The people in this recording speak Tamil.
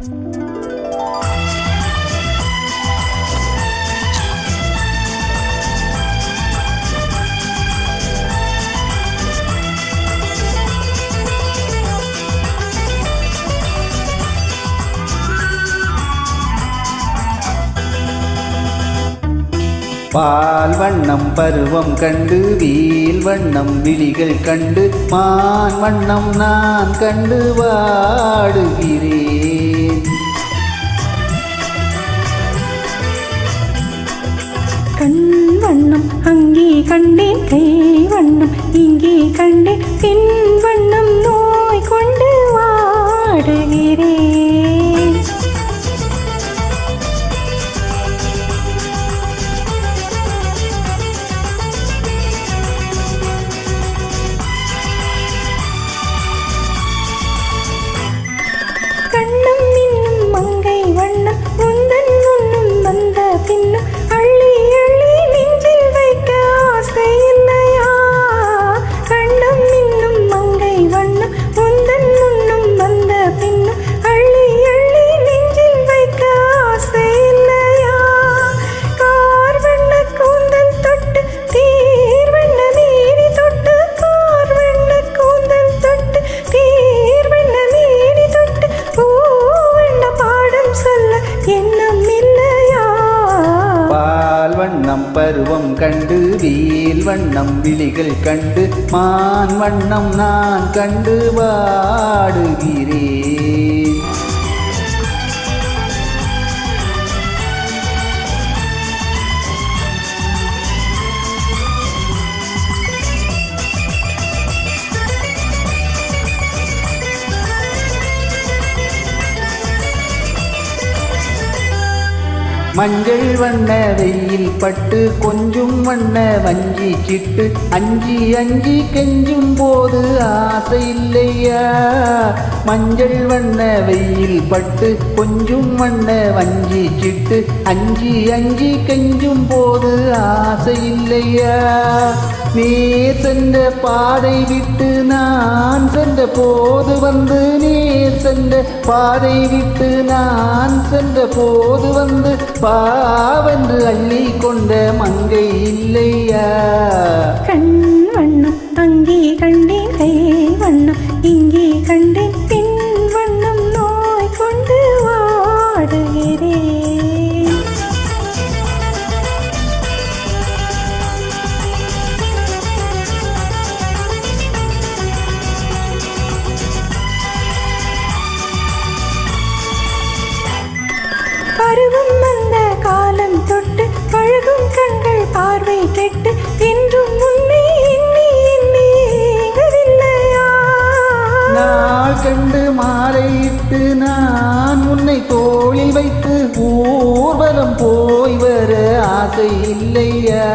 பால் வண்ணம் பருவம் கண்டு வீல் வண்ணம் விழிகள் கண்டு மான் வண்ணம் நான் கண்டு வாடுகிறேன். கண் வண்ணம் அங்கே கண்டேன், கை வண்ணம் இங்கே கண்டேன், பின் வண்ணம் நோய் கொண்டு வாடுகிறேன். கண்ணம் இன்னும் மங்கை வண்ணம் உந்தன் முன்னும் வந்த பின்னும் அள்ளி அள்ளி நெஞ்சில் வைக்க ஆசை இல்லையா? கண்ணம் இன்னும் மங்கை வண்ணம் உந்தன் முன்னும் வந்த பின்னும் அள்ளி அள்ளி நெஞ்சில் வைக்க ஆசை இல்லையா? கார் வண்ண கூந்தல் தொட்டு தீர் வண்ண நீரி தொட்டு, கார் வண்ண கூந்தல் தொட்டு தீர் வண்ண நீரி தொட்டு, பூவண்ண பாடம் சொல்ல எண்ணம் இல்லையா? பால் வண்ணம் பருவம் கண்டு வீல் வண்ணம் விழிகள் கண்டு மான் வண்ணம் நான் கண்டு வாடுகிறேன். மஞ்சள் வண்ண வெயில் பட்டு கொஞ்சும் வண்ண வஞ்சி சிட்டு அஞ்சி அஞ்சி கெஞ்சும் போது ஆசை இல்லையா? மஞ்சள் வண்ண வெயில் பட்டு கொஞ்சும் வண்ண வஞ்சி சிட்டு அஞ்சி அஞ்சி கெஞ்சும் போது ஆசை இல்லையா? நீர் சென்ற பாதை விட்டு நான் சென்ற போது வந்து, நீர் சென்ற பாதை விட்டு நான் சென்ற போது வந்து பாவென்று அள்ளி கொண்ட மங்கை இல்லையா? கண் வண்ணம் அங்கே கண்டேன், கை வண்ணம் இங்கே கண்டேன், பின் வண்ணம் நோய் கொண்டு வாடுகிறேன். பருவம் வந்த காலம் தொட்டு பழகும் கண்கள் பார்வை கெட்டு என்றும் உன்னை எண்ணி எண்ணி ஏங்கவில்லையா? நாள் கண்டு மாலையிட்டு நான் உன்னை தோளில் வைத்து ஊர்வலம் போய் வர ஆசை இல்லையா?